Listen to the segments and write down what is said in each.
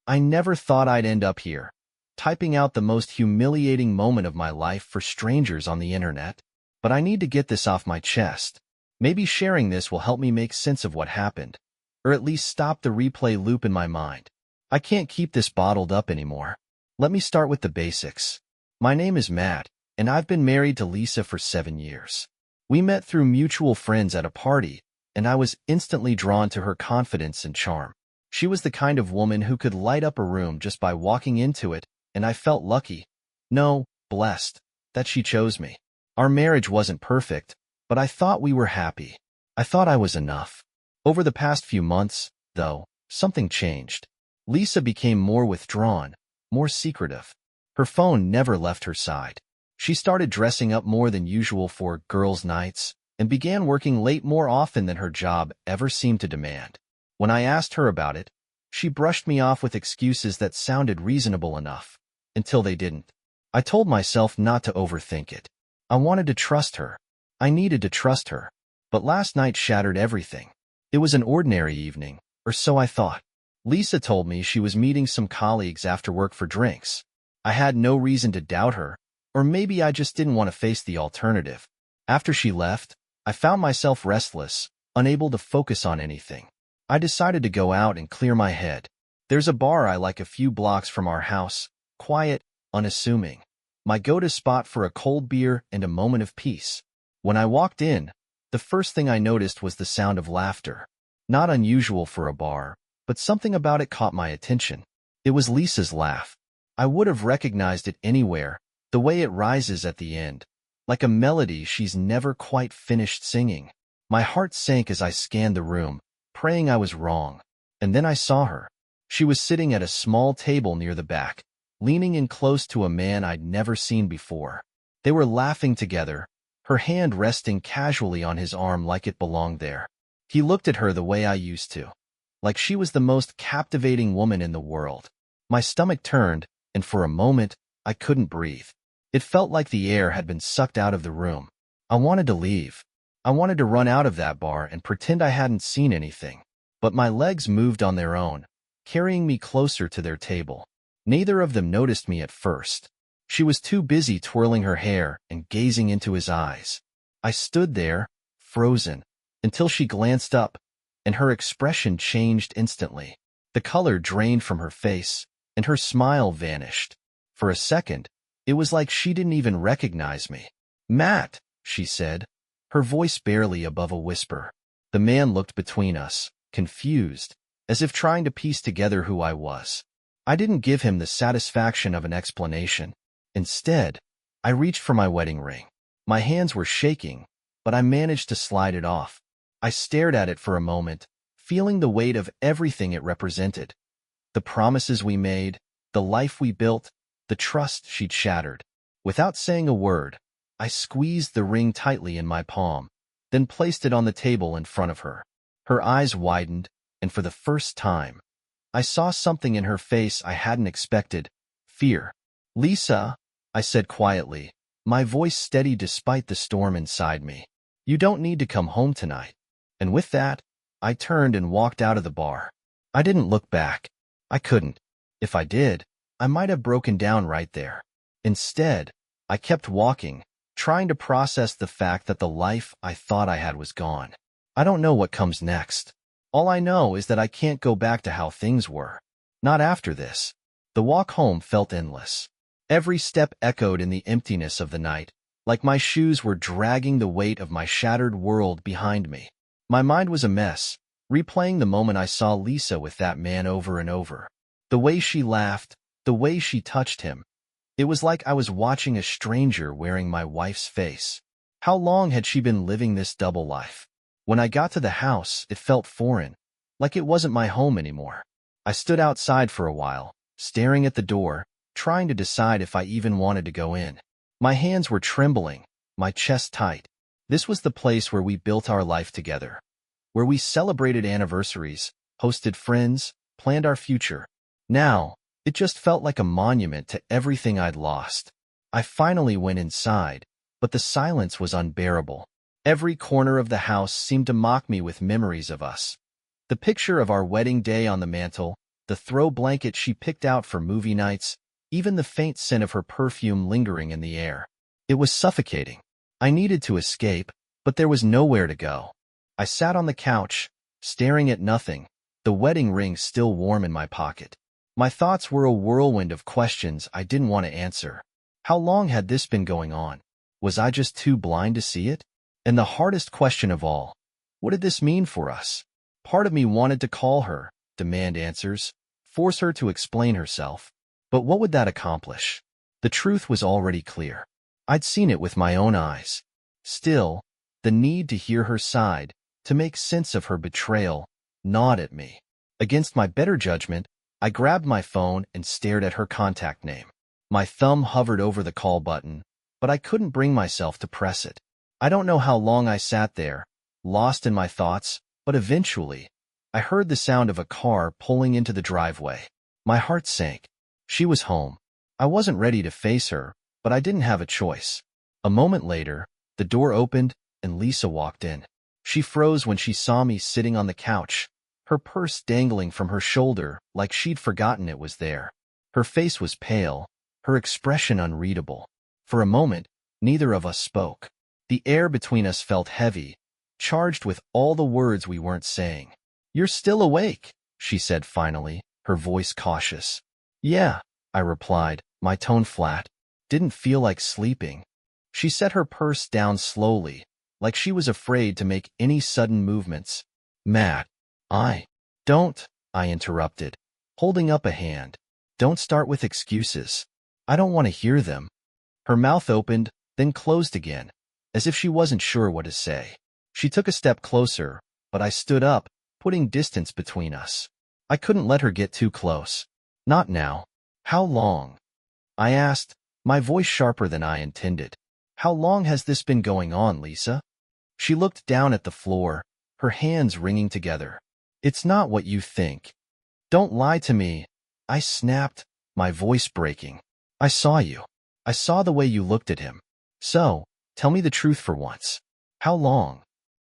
I never thought I'd end up here, typing out the most humiliating moment of my life for strangers on the internet. But I need to get this off my chest. Maybe sharing this will help me make sense of what happened, or at least stop the replay loop in my mind. I can't keep this bottled up anymore. Let me start with the basics. My name is Matt, and I've been married to Lisa for 7 years. We met through mutual friends at a party, and I was instantly drawn to her confidence and charm. She was the kind of woman who could light up a room just by walking into it, and I felt lucky, no, blessed, that she chose me. Our marriage wasn't perfect, but I thought we were happy. I thought I was enough. Over the past few months, though, something changed. Lisa became more withdrawn, more secretive. Her phone never left her side. She started dressing up more than usual for girls' nights and began working late more often than her job ever seemed to demand. When I asked her about it, she brushed me off with excuses that sounded reasonable enough, until they didn't. I told myself not to overthink it. I wanted to trust her. I needed to trust her. But last night shattered everything. It was an ordinary evening, or so I thought. Lisa told me she was meeting some colleagues after work for drinks. I had no reason to doubt her, or maybe I just didn't want to face the alternative. After she left, I found myself restless, unable to focus on anything. I decided to go out and clear my head. There's a bar I like a few blocks from our house, quiet, unassuming. My go-to spot for a cold beer and a moment of peace. When I walked in, the first thing I noticed was the sound of laughter. Not unusual for a bar, but something about it caught my attention. It was Lisa's laugh. I would have recognized it anywhere, the way it rises at the end, like a melody she's never quite finished singing. My heart sank as I scanned the room, praying I was wrong. And then I saw her. She was sitting at a small table near the back, leaning in close to a man I'd never seen before. They were laughing together, her hand resting casually on his arm like it belonged there. He looked at her the way I used to, like she was the most captivating woman in the world. My stomach turned, and for a moment, I couldn't breathe. It felt like the air had been sucked out of the room. I wanted to leave. I wanted to run out of that bar and pretend I hadn't seen anything. But my legs moved on their own, carrying me closer to their table. Neither of them noticed me at first. She was too busy twirling her hair and gazing into his eyes. I stood there, frozen, until she glanced up, and her expression changed instantly. The color drained from her face, and her smile vanished. For a second, it was like she didn't even recognize me. "Matt," she said, her voice barely above a whisper. The man looked between us, confused, as if trying to piece together who I was. I didn't give him the satisfaction of an explanation. Instead, I reached for my wedding ring. My hands were shaking, but I managed to slide it off. I stared at it for a moment, feeling the weight of everything it represented. The promises we made, the life we built, the trust she'd shattered. Without saying a word, I squeezed the ring tightly in my palm, then placed it on the table in front of her. Her eyes widened, and for the first time, I saw something in her face I hadn't expected: fear. "Lisa," I said quietly, my voice steady despite the storm inside me. "You don't need to come home tonight." And with that, I turned and walked out of the bar. I didn't look back. I couldn't. If I did, I might have broken down right there. Instead, I kept walking, trying to process the fact that the life I thought I had was gone. I don't know what comes next. All I know is that I can't go back to how things were. Not after this. The walk home felt endless. Every step echoed in the emptiness of the night, like my shoes were dragging the weight of my shattered world behind me. My mind was a mess, replaying the moment I saw Lisa with that man over and over. The way she laughed, the way she touched him. It was like I was watching a stranger wearing my wife's face. How long had she been living this double life? When I got to the house, it felt foreign, like it wasn't my home anymore. I stood outside for a while, staring at the door, trying to decide if I even wanted to go in. My hands were trembling, my chest tight. This was the place where we built our life together, where we celebrated anniversaries, hosted friends, planned our future. Now, it just felt like a monument to everything I'd lost. I finally went inside, but the silence was unbearable. Every corner of the house seemed to mock me with memories of us. The picture of our wedding day on the mantel, the throw blanket she picked out for movie nights, even the faint scent of her perfume lingering in the air. It was suffocating. I needed to escape, but there was nowhere to go. I sat on the couch, staring at nothing, the wedding ring still warm in my pocket. My thoughts were a whirlwind of questions I didn't want to answer. How long had this been going on? Was I just too blind to see it? And the hardest question of all, what did this mean for us? Part of me wanted to call her, demand answers, force her to explain herself. But what would that accomplish? The truth was already clear. I'd seen it with my own eyes. Still, the need to hear her side, to make sense of her betrayal, gnawed at me. Against my better judgment, I grabbed my phone and stared at her contact name. My thumb hovered over the call button, but I couldn't bring myself to press it. I don't know how long I sat there, lost in my thoughts, but eventually, I heard the sound of a car pulling into the driveway. My heart sank. She was home. I wasn't ready to face her, but I didn't have a choice. A moment later, the door opened and Lisa walked in. She froze when she saw me sitting on the couch, her purse dangling from her shoulder like she'd forgotten it was there. Her face was pale, her expression unreadable. For a moment, neither of us spoke. The air between us felt heavy, charged with all the words we weren't saying. "You're still awake," she said finally, her voice cautious. "Yeah," I replied, my tone flat. Didn't feel like sleeping. She set her purse down slowly, like she was afraid to make any sudden movements. "Matt, don't," I interrupted, holding up a hand. "Don't start with excuses. I don't want to hear them." Her mouth opened, then closed again, as if she wasn't sure what to say. She took a step closer, but I stood up, putting distance between us. I couldn't let her get too close. "Not now." "How long?" I asked, my voice sharper than I intended. "How long has this been going on, Lisa?" She looked down at the floor, her hands wringing together. "It's not what you think." "Don't lie to me," I snapped, my voice breaking. "I saw you. I saw the way you looked at him. So, tell me the truth for once. How long?"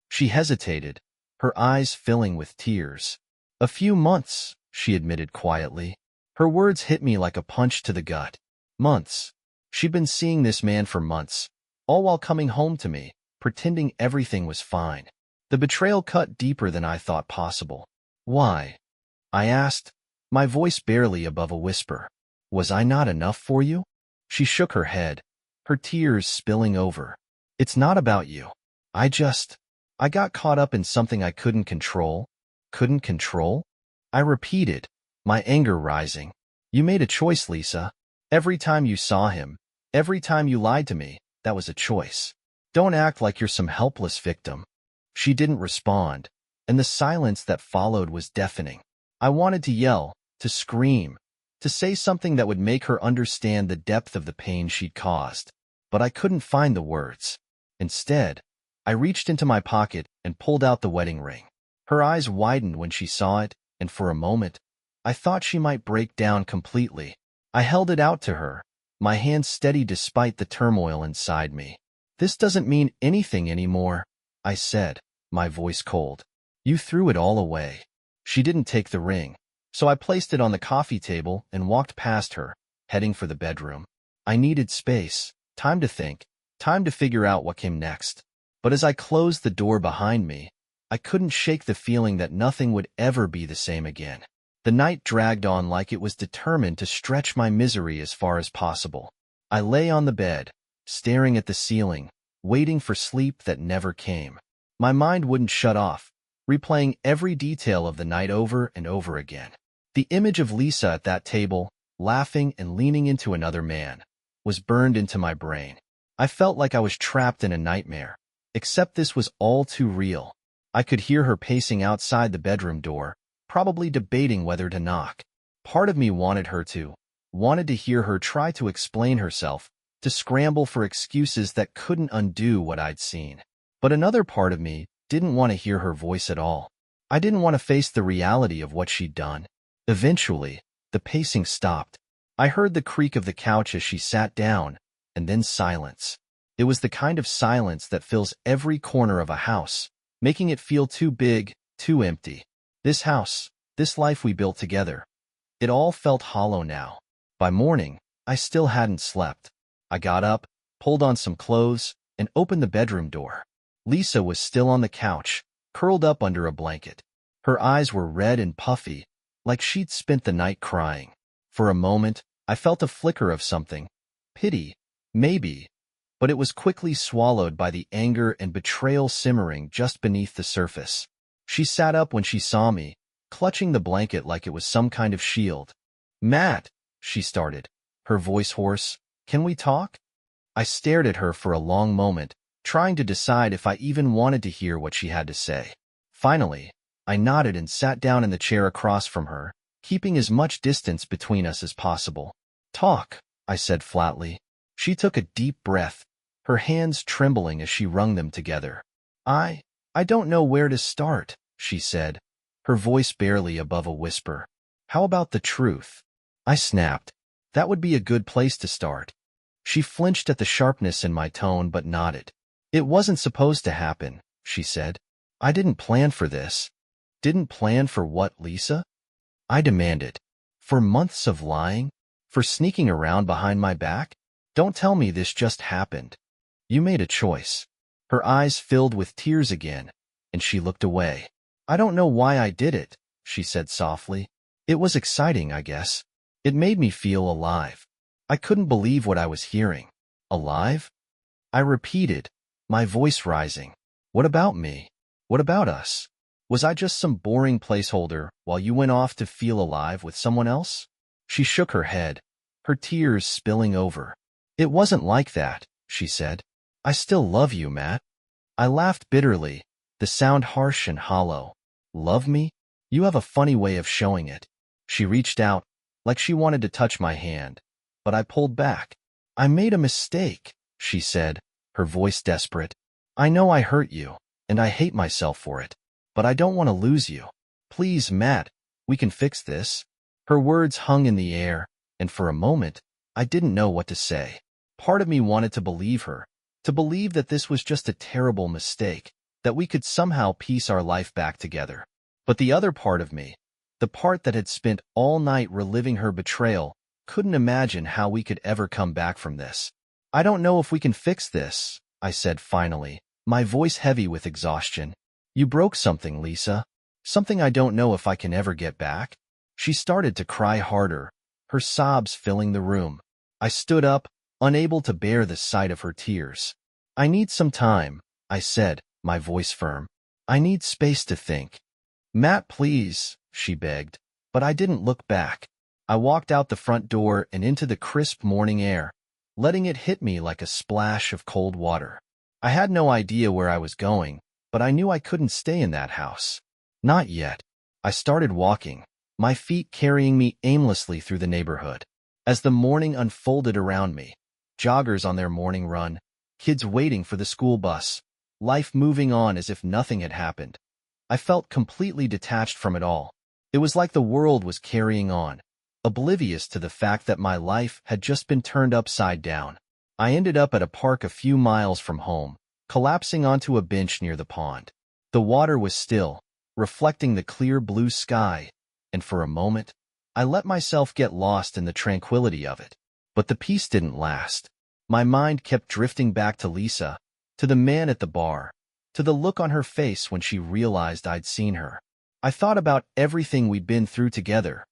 She hesitated, her eyes filling with tears. "A few months," she admitted quietly. Her words hit me like a punch to the gut. Months. She'd been seeing this man for months, all while coming home to me, pretending everything was fine. The betrayal cut deeper than I thought possible. "Why?" I asked, my voice barely above a whisper. "Was I not enough for you?" She shook her head, her tears spilling over. "It's not about you. I got caught up in something I couldn't control." "Couldn't control?" I repeated, my anger rising. "You made a choice, Lisa. Every time you saw him, every time you lied to me, that was a choice. Don't act like you're some helpless victim." She didn't respond, and the silence that followed was deafening. I wanted to yell, to scream, to say something that would make her understand the depth of the pain she'd caused, but I couldn't find the words. Instead, I reached into my pocket and pulled out the wedding ring. Her eyes widened when she saw it, and for a moment, I thought she might break down completely. I held it out to her, my hand steady despite the turmoil inside me. "This doesn't mean anything anymore," I said, my voice cold. "You threw it all away." She didn't take the ring, so I placed it on the coffee table and walked past her, heading for the bedroom. I needed space, time to think, time to figure out what came next. But as I closed the door behind me, I couldn't shake the feeling that nothing would ever be the same again. The night dragged on like it was determined to stretch my misery as far as possible. I lay on the bed, staring at the ceiling, waiting for sleep that never came. My mind wouldn't shut off, replaying every detail of the night over and over again. The image of Lisa at that table, laughing and leaning into another man, was burned into my brain. I felt like I was trapped in a nightmare, except this was all too real. I could hear her pacing outside the bedroom door, probably debating whether to knock. Part of me wanted to hear her try to explain herself, to scramble for excuses that couldn't undo what I'd seen. But another part of me didn't want to hear her voice at all. I didn't want to face the reality of what she'd done. Eventually, the pacing stopped. I heard the creak of the couch as she sat down, and then silence. It was the kind of silence that fills every corner of a house, making it feel too big, too empty. This house, this life we built together, It all felt hollow now. By morning, I still hadn't slept. I got up, pulled on some clothes, and opened the bedroom door. Lisa was still on the couch, curled up under a blanket. Her eyes were red and puffy, like she'd spent the night crying. For a moment, I felt a flicker of something. Pity, maybe, but it was quickly swallowed by the anger and betrayal simmering just beneath the surface. She sat up when she saw me, clutching the blanket like it was some kind of shield. "Matt," she started, her voice hoarse, "can we talk?" I stared at her for a long moment, trying to decide if I even wanted to hear what she had to say. Finally, I nodded and sat down in the chair across from her, keeping as much distance between us as possible. "Talk," I said flatly. She took a deep breath, her hands trembling as she wrung them together. I don't know where to start," she said, her voice barely above a whisper. "How about the truth?" I snapped. "That would be a good place to start." She flinched at the sharpness in my tone but nodded. "It wasn't supposed to happen," she said. "I didn't plan for this." "Didn't plan for what, Lisa?" I demanded. "For months of lying? For sneaking around behind my back? Don't tell me this just happened. You made a choice." Her eyes filled with tears again, and she looked away. "I don't know why I did it," she said softly. "It was exciting, I guess. It made me feel alive." I couldn't believe what I was hearing. "Alive?" I repeated, my voice rising. "What about me? What about us? Was I just some boring placeholder while you went off to feel alive with someone else?" She shook her head, her tears spilling over. "It wasn't like that," she said. "I still love you, Matt." I laughed bitterly, the sound harsh and hollow. "Love me? You have a funny way of showing it." She reached out, like she wanted to touch my hand, but I pulled back. "I made a mistake," she said, her voice desperate. "I know I hurt you, and I hate myself for it, but I don't want to lose you. Please, Matt, we can fix this." Her words hung in the air, and for a moment, I didn't know what to say. Part of me wanted to believe her, to believe that this was just a terrible mistake, that we could somehow piece our life back together. But the other part of me, the part that had spent all night reliving her betrayal, couldn't imagine how we could ever come back from this. "I don't know if we can fix this," I said finally, my voice heavy with exhaustion. "You broke something, Lisa. Something I don't know if I can ever get back." She started to cry harder, her sobs filling the room. I stood up, unable to bear the sight of her tears. "I need some time," I said, my voice firm. "I need space to think." "Matt, please," she begged, but I didn't look back. I walked out the front door and into the crisp morning air, letting it hit me like a splash of cold water. I had no idea where I was going, but I knew I couldn't stay in that house. Not yet. I started walking, my feet carrying me aimlessly through the neighborhood. As the morning unfolded around me, joggers on their morning run, kids waiting for the school bus, life moving on as if nothing had happened. I felt completely detached from it all. It was like the world was carrying on, oblivious to the fact that my life had just been turned upside down. I ended up at a park a few miles from home, collapsing onto a bench near the pond. The water was still, reflecting the clear blue sky, and for a moment, I let myself get lost in the tranquility of it. But the peace didn't last. My mind kept drifting back to Lisa, to the man at the bar, to the look on her face when she realized I'd seen her. I thought about everything we'd been through together,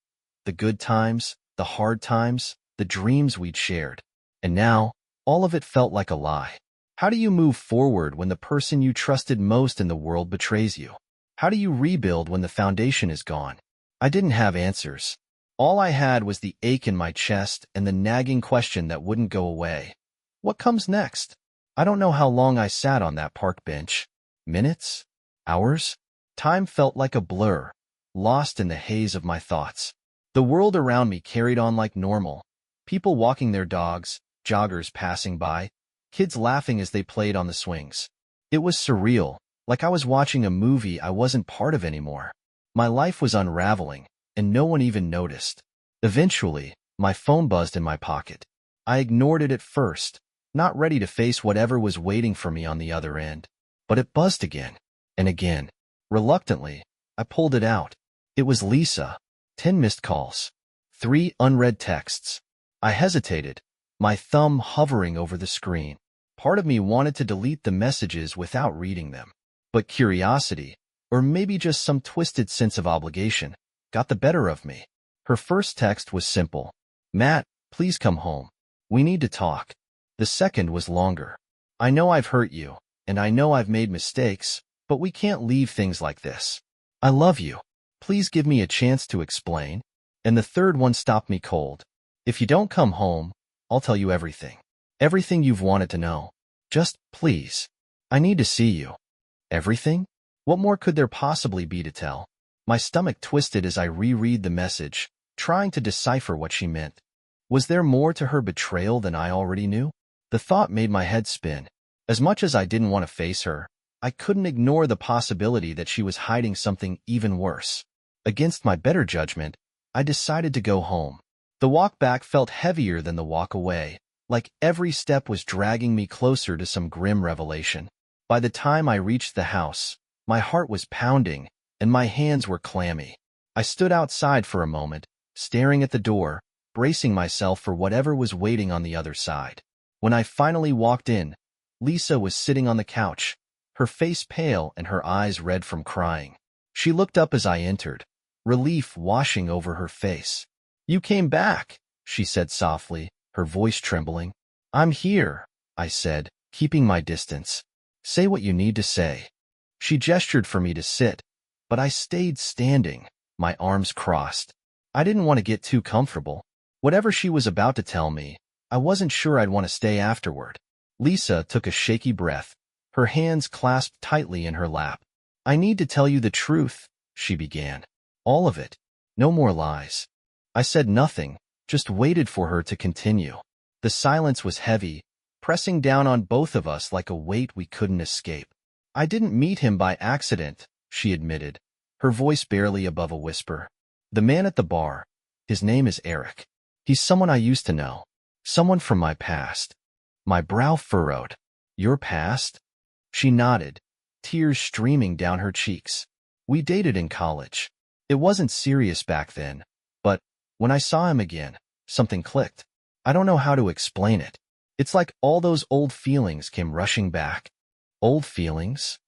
the good times, the hard times, the dreams we'd shared. And now, all of it felt like a lie. How do you move forward when the person you trusted most in the world betrays you? How do you rebuild when the foundation is gone? I didn't have answers. All I had was the ache in my chest and the nagging question that wouldn't go away. What comes next? I don't know how long I sat on that park bench. Minutes? Hours? Time felt like a blur, lost in the haze of my thoughts. The world around me carried on like normal. People walking their dogs, joggers passing by, kids laughing as they played on the swings. It was surreal, like I was watching a movie I wasn't part of anymore. My life was unraveling, and no one even noticed. Eventually, my phone buzzed in my pocket. I ignored it at first, not ready to face whatever was waiting for me on the other end. But it buzzed again, and again. Reluctantly, I pulled it out. It was Lisa. 10 missed calls. 3 unread texts. I hesitated, my thumb hovering over the screen. Part of me wanted to delete the messages without reading them. But curiosity, or maybe just some twisted sense of obligation, got the better of me. Her first text was simple. Matt, please come home. We need to talk. The second was longer. I know I've hurt you, and I know I've made mistakes, but we can't leave things like this. I love you. Please give me a chance to explain. And the third one stopped me cold. If you don't come home, I'll tell you everything. Everything you've wanted to know. Just, please. I need to see you. Everything? What more could there possibly be to tell? My stomach twisted as I reread the message, trying to decipher what she meant. Was there more to her betrayal than I already knew? The thought made my head spin. As much as I didn't want to face her, I couldn't ignore the possibility that she was hiding something even worse. Against my better judgment, I decided to go home. The walk back felt heavier than the walk away, like every step was dragging me closer to some grim revelation. By the time I reached the house, my heart was pounding, and my hands were clammy. I stood outside for a moment, staring at the door, bracing myself for whatever was waiting on the other side. When I finally walked in, Lisa was sitting on the couch, her face pale and her eyes red from crying. She looked up as I entered, relief washing over her face. "You came back," she said softly, her voice trembling. "I'm here," I said, keeping my distance. "Say what you need to say." She gestured for me to sit, but I stayed standing, my arms crossed. I didn't want to get too comfortable. Whatever she was about to tell me, I wasn't sure I'd want to stay afterward. Lisa took a shaky breath, her hands clasped tightly in her lap. "I need to tell you the truth," she began. "All of it. No more lies." I said nothing, just waited for her to continue. The silence was heavy, pressing down on both of us like a weight we couldn't escape. "I didn't meet him by accident," she admitted, her voice barely above a whisper. "The man at the bar, his name is Eric. He's someone I used to know. Someone from my past." My brow furrowed. "Your past?" She nodded, tears streaming down her cheeks. "We dated in college. It wasn't serious back then, but when I saw him again, something clicked. I don't know how to explain it. It's like all those old feelings came rushing back." "Old feelings?"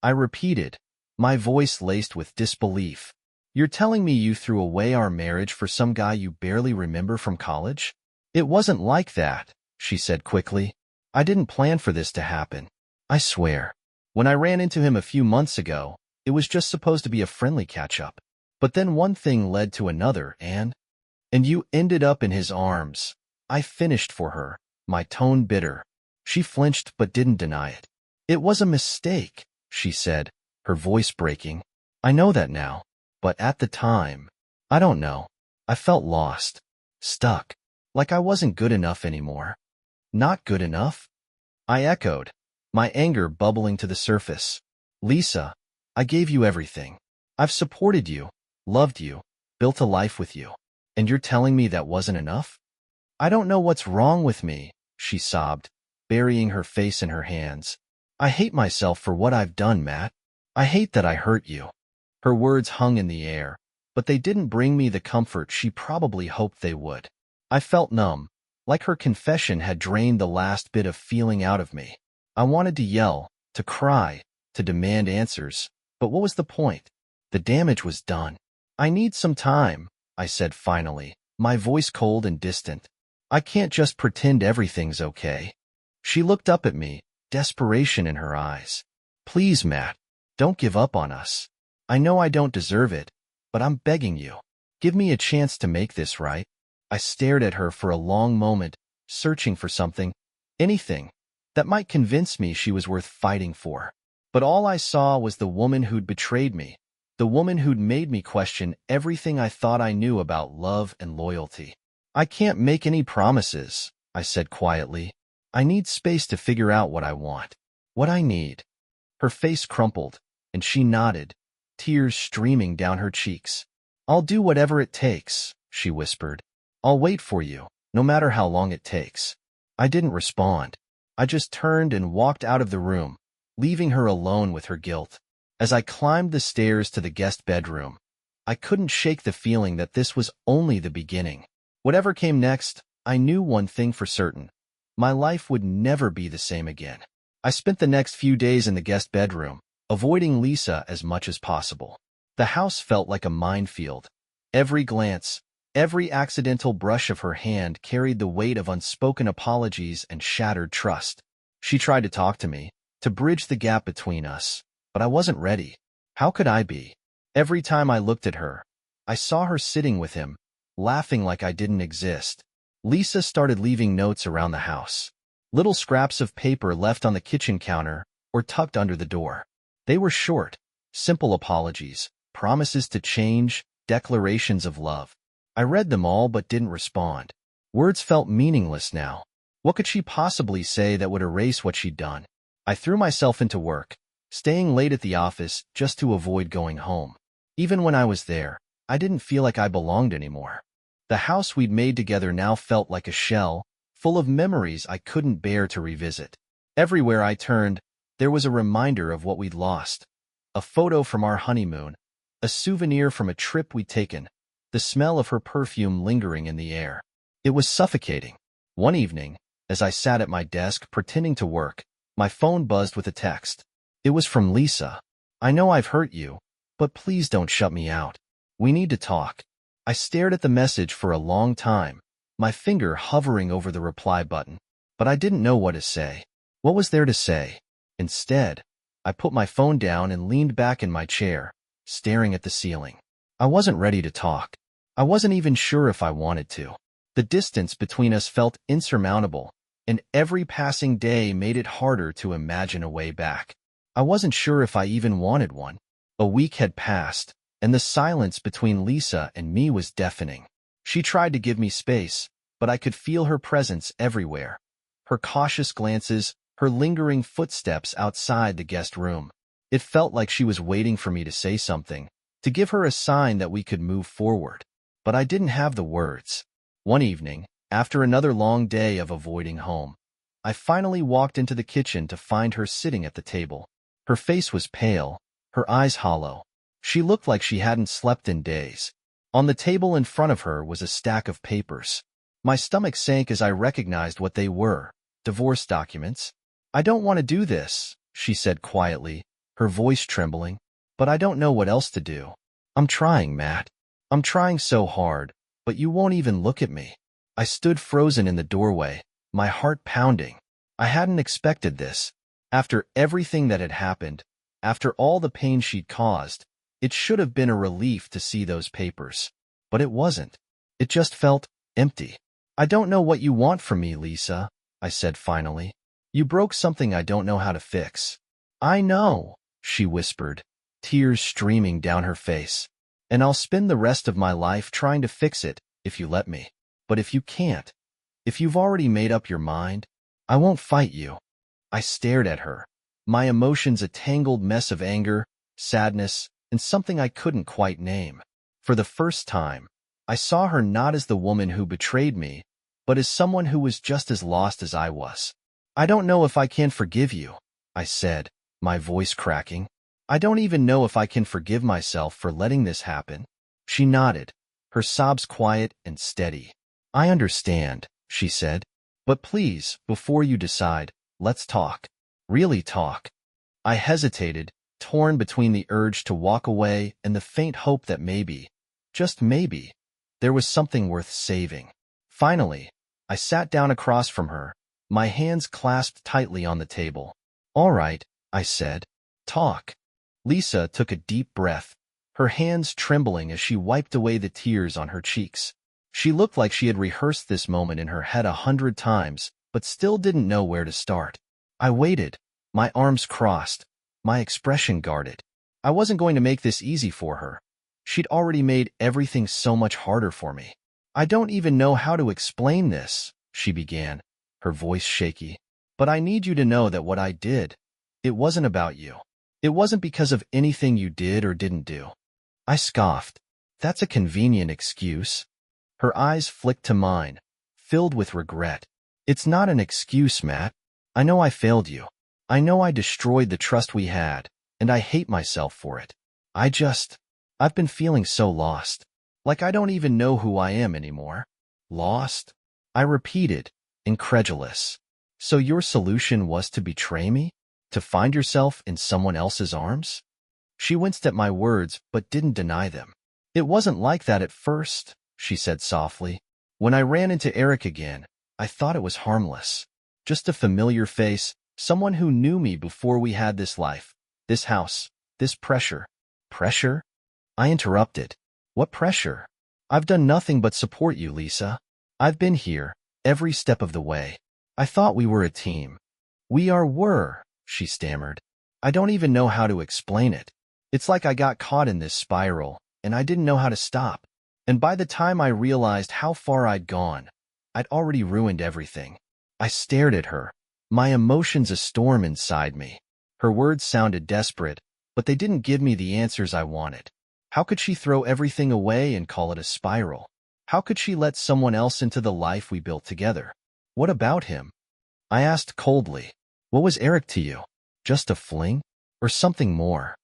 I repeated, my voice laced with disbelief. "You're telling me you threw away our marriage for some guy you barely remember from college?" "It wasn't like that," she said quickly. "I didn't plan for this to happen. I swear. When I ran into him a few months ago, it was just supposed to be a friendly catch-up. But then one thing led to another, and you ended up in his arms." I finished for her, my tone bitter. She flinched but didn't deny it. "It was a mistake," she said, her voice breaking. "I know that now. But at the time, I don't know. I felt lost. Stuck. Like I wasn't good enough anymore." "Not good enough?" I echoed, my anger bubbling to the surface. "Lisa, I gave you everything. I've supported you, loved you, built a life with you. And you're telling me that wasn't enough?" "I don't know what's wrong with me," she sobbed, burying her face in her hands. "I hate myself for what I've done, Matt. I hate that I hurt you." Her words hung in the air, but they didn't bring me the comfort she probably hoped they would. I felt numb, like her confession had drained the last bit of feeling out of me. I wanted to yell, to cry, to demand answers, but what was the point? The damage was done. "I need some time," I said finally, my voice cold and distant. "I can't just pretend everything's okay." She looked up at me, desperation in her eyes. "Please, Matt, don't give up on us. I know I don't deserve it, but I'm begging you. Give me a chance to make this right." I stared at her for a long moment, searching for something, anything, that might convince me she was worth fighting for. But all I saw was the woman who'd betrayed me, the woman who'd made me question everything I thought I knew about love and loyalty. "I can't make any promises," I said quietly. "I need space to figure out what I want, what I need." Her face crumpled, and she nodded, tears streaming down her cheeks. "I'll do whatever it takes," she whispered. "I'll wait for you, no matter how long it takes." I didn't respond. I just turned and walked out of the room, leaving her alone with her guilt. As I climbed the stairs to the guest bedroom, I couldn't shake the feeling that this was only the beginning. Whatever came next, I knew one thing for certain. My life would never be the same again. I spent the next few days in the guest bedroom, avoiding Lisa as much as possible. The house felt like a minefield. Every glance, every accidental brush of her hand carried the weight of unspoken apologies and shattered trust. She tried to talk to me, to bridge the gap between us, but I wasn't ready. How could I be? Every time I looked at her, I saw her sitting with him, laughing like I didn't exist. Lisa started leaving notes around the house. Little scraps of paper left on the kitchen counter or tucked under the door. They were short, simple apologies, promises to change, declarations of love. I read them all but didn't respond. Words felt meaningless now. What could she possibly say that would erase what she'd done? I threw myself into work, staying late at the office just to avoid going home. Even when I was there, I didn't feel like I belonged anymore. The house we'd made together now felt like a shell, full of memories I couldn't bear to revisit. Everywhere I turned, there was a reminder of what we'd lost. A photo from our honeymoon, a souvenir from a trip we'd taken, the smell of her perfume lingering in the air. It was suffocating. One evening, as I sat at my desk pretending to work, my phone buzzed with a text. It was from Lisa. "I know I've hurt you, but please don't shut me out. We need to talk." I stared at the message for a long time, my finger hovering over the reply button, but I didn't know what to say. What was there to say? Instead, I put my phone down and leaned back in my chair, staring at the ceiling. I wasn't ready to talk. I wasn't even sure if I wanted to. The distance between us felt insurmountable, and every passing day made it harder to imagine a way back. I wasn't sure if I even wanted one. A week had passed, and the silence between Lisa and me was deafening. She tried to give me space, but I could feel her presence everywhere. Her cautious glances, her lingering footsteps outside the guest room. It felt like she was waiting for me to say something, to give her a sign that we could move forward. But I didn't have the words. One evening, after another long day of avoiding home, I finally walked into the kitchen to find her sitting at the table. Her face was pale, her eyes hollow. She looked like she hadn't slept in days. On the table in front of her was a stack of papers. My stomach sank as I recognized what they were: divorce documents. "I don't want to do this," she said quietly, her voice trembling, "but I don't know what else to do. I'm trying, Matt. I'm trying so hard, but you won't even look at me." I stood frozen in the doorway, my heart pounding. I hadn't expected this. After everything that had happened, after all the pain she'd caused, it should have been a relief to see those papers. But it wasn't. It just felt empty. "I don't know what you want from me, Lisa," I said finally. "You broke something I don't know how to fix." "I know," she whispered, tears streaming down her face. "And I'll spend the rest of my life trying to fix it, if you let me. But if you can't, if you've already made up your mind, I won't fight you." I stared at her, my emotions a tangled mess of anger, sadness, and something I couldn't quite name. For the first time, I saw her not as the woman who betrayed me, but as someone who was just as lost as I was. "I don't know if I can forgive you," I said, my voice cracking. "I don't even know if I can forgive myself for letting this happen." She nodded, her sobs quiet and steady. "I understand," she said. "But please, before you decide, let's talk. Really talk." I hesitated, torn between the urge to walk away and the faint hope that maybe, just maybe, there was something worth saving. Finally, I sat down across from her, my hands clasped tightly on the table. "All right," I said. "Talk." Lisa took a deep breath, her hands trembling as she wiped away the tears on her cheeks. She looked like she had rehearsed this moment in her head 100 times, but still didn't know where to start. I waited, my arms crossed, my expression guarded. I wasn't going to make this easy for her. She'd already made everything so much harder for me. "I don't even know how to explain this," she began, her voice shaky. "But I need you to know that what I did, it wasn't about you. It wasn't because of anything you did or didn't do." I scoffed. "That's a convenient excuse." Her eyes flicked to mine, filled with regret. "It's not an excuse, Matt. I know I failed you. I know I destroyed the trust we had, and I hate myself for it. I've been feeling so lost. Like I don't even know who I am anymore. Lost? I repeated, incredulous. So your solution was to betray me? To find yourself in someone else's arms? She winced at my words, but didn't deny them. It wasn't like that at first, she said softly. When I ran into Eric again, I thought it was harmless. Just a familiar face, someone who knew me before we had this life, this house, this pressure. Pressure? I interrupted. What pressure? I've done nothing but support you, Lisa. I've been here, every step of the way. I thought we were a team. Were, she stammered. I don't even know how to explain it. It's like I got caught in this spiral, and I didn't know how to stop. And by the time I realized how far I'd gone, I'd already ruined everything. I stared at her, my emotions a storm inside me. Her words sounded desperate, but they didn't give me the answers I wanted. How could she throw everything away and call it a spiral? How could she let someone else into the life we built together? What about him? I asked coldly. What was Eric to you? Just a fling? Or something more?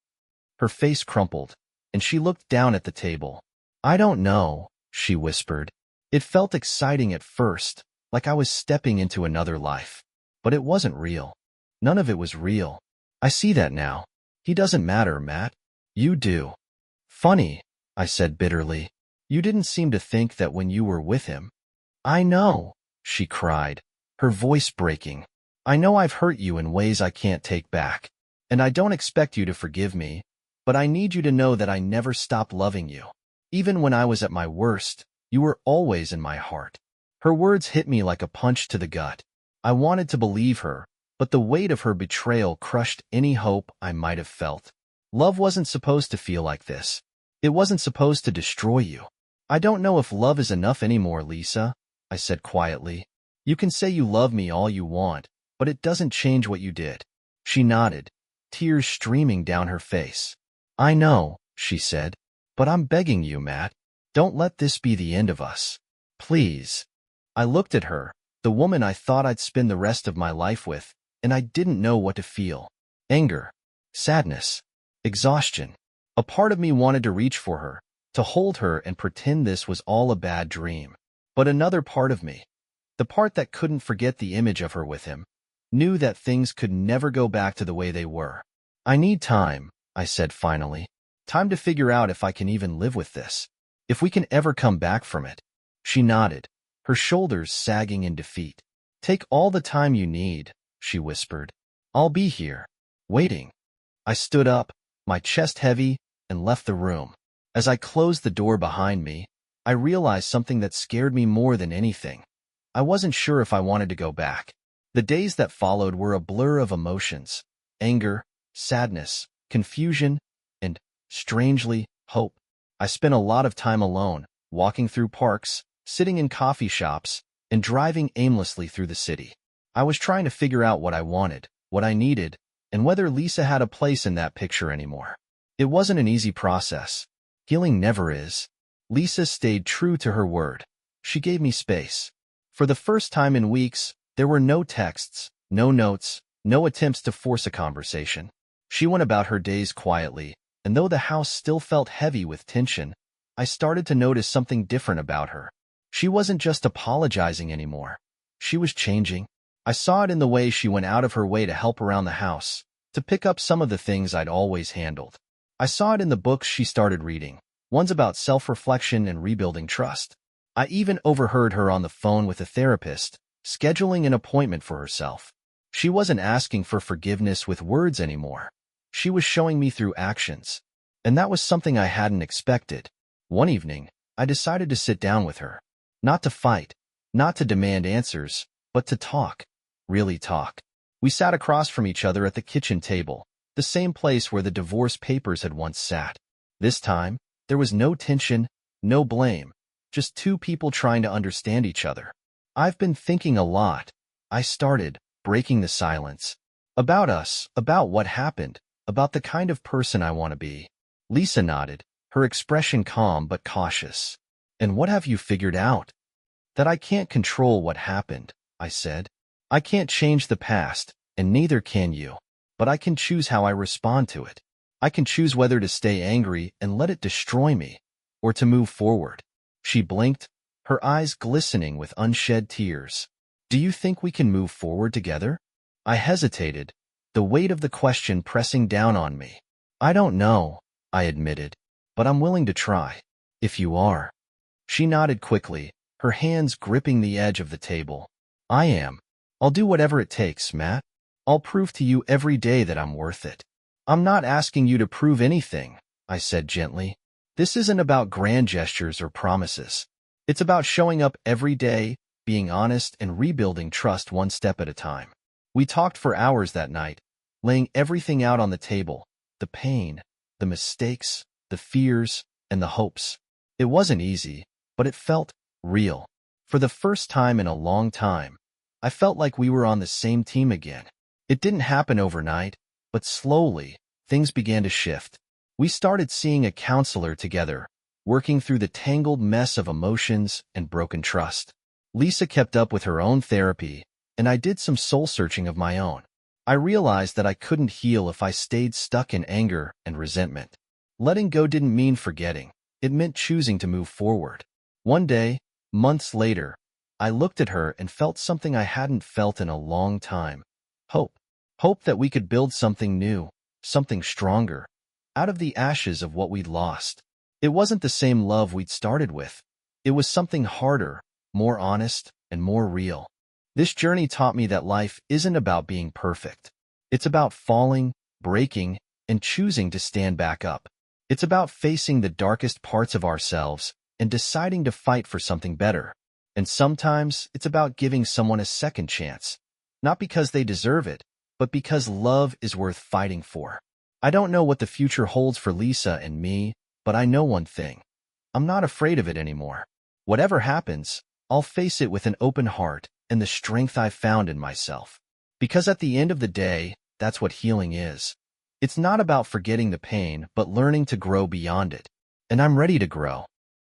Her face crumpled, and she looked down at the table. I don't know, she whispered. It felt exciting at first, like I was stepping into another life. But it wasn't real. None of it was real. I see that now. He doesn't matter, Matt. You do. Funny, I said bitterly. You didn't seem to think that when you were with him. I know, she cried, her voice breaking. I know I've hurt you in ways I can't take back. And I don't expect you to forgive me, but I need you to know that I never stopped loving you. Even when I was at my worst, you were always in my heart. Her words hit me like a punch to the gut. I wanted to believe her, but the weight of her betrayal crushed any hope I might have felt. Love wasn't supposed to feel like this. It wasn't supposed to destroy you. I don't know if love is enough anymore, Lisa, I said quietly. You can say you love me all you want, but it doesn't change what you did. She nodded, tears streaming down her face. I know, she said, but I'm begging you, Matt. Don't let this be the end of us. Please. I looked at her, the woman I thought I'd spend the rest of my life with, and I didn't know what to feel. Anger, sadness, exhaustion. A part of me wanted to reach for her, to hold her and pretend this was all a bad dream. But another part of me, the part that couldn't forget the image of her with him, knew that things could never go back to the way they were. I need time, I said finally. Time to figure out if I can even live with this. If we can ever come back from it. She nodded, her shoulders sagging in defeat. Take all the time you need, she whispered. I'll be here, waiting. I stood up, my chest heavy, and left the room. As I closed the door behind me, I realized something that scared me more than anything. I wasn't sure if I wanted to go back. The days that followed were a blur of emotions. Anger, sadness, confusion, and, strangely, hope. I spent a lot of time alone, walking through parks, sitting in coffee shops, and driving aimlessly through the city. I was trying to figure out what I wanted, what I needed, and whether Lisa had a place in that picture anymore. It wasn't an easy process. Healing never is. Lisa stayed true to her word. She gave me space. For the first time in weeks, there were no texts, no notes, no attempts to force a conversation. She went about her days quietly, and though the house still felt heavy with tension, I started to notice something different about her. She wasn't just apologizing anymore. She was changing. I saw it in the way she went out of her way to help around the house, to pick up some of the things I'd always handled. I saw it in the books she started reading, ones about self-reflection and rebuilding trust. I even overheard her on the phone with a therapist, scheduling an appointment for herself. She wasn't asking for forgiveness with words anymore. She was showing me through actions. And that was something I hadn't expected. One evening, I decided to sit down with her. Not to fight, not to demand answers, but to talk. Really talk. We sat across from each other at the kitchen table, the same place where the divorce papers had once sat. This time, there was no tension, no blame, just two people trying to understand each other. I've been thinking a lot, I started, breaking the silence. About us, about what happened, about the kind of person I want to be. Lisa nodded, her expression calm but cautious. And what have you figured out? That I can't control what happened, I said. I can't change the past, and neither can you. But I can choose how I respond to it. I can choose whether to stay angry and let it destroy me, or to move forward. She blinked, her eyes glistening with unshed tears. Do you think we can move forward together? I hesitated, the weight of the question pressing down on me. I don't know, I admitted, but I'm willing to try, if you are. She nodded quickly, her hands gripping the edge of the table. I am. I'll do whatever it takes, Matt. I'll prove to you every day that I'm worth it. I'm not asking you to prove anything, I said gently. This isn't about grand gestures or promises. It's about showing up every day, being honest, and rebuilding trust one step at a time. We talked for hours that night, laying everything out on the table, the pain, the mistakes, the fears, and the hopes. It wasn't easy, but it felt real. For the first time in a long time, I felt like we were on the same team again. It didn't happen overnight, but slowly, things began to shift. We started seeing a counselor together, working through the tangled mess of emotions and broken trust. Lisa kept up with her own therapy, and I did some soul-searching of my own. I realized that I couldn't heal if I stayed stuck in anger and resentment. Letting go didn't mean forgetting. It meant choosing to move forward. One day, months later, I looked at her and felt something I hadn't felt in a long time. Hope. Hope that we could build something new, something stronger, out of the ashes of what we'd lost. It wasn't the same love we'd started with. It was something harder, more honest, and more real. This journey taught me that life isn't about being perfect. It's about falling, breaking, and choosing to stand back up. It's about facing the darkest parts of ourselves and deciding to fight for something better. And sometimes it's about giving someone a second chance, not because they deserve it, but because love is worth fighting for. I don't know what the future holds for Lisa and me, but I know one thing. I'm not afraid of it anymore. Whatever happens, I'll face it with an open heart and the strength I've found in myself. Because at the end of the day, that's what healing is. It's not about forgetting the pain, but learning to grow beyond it. And I'm ready to grow.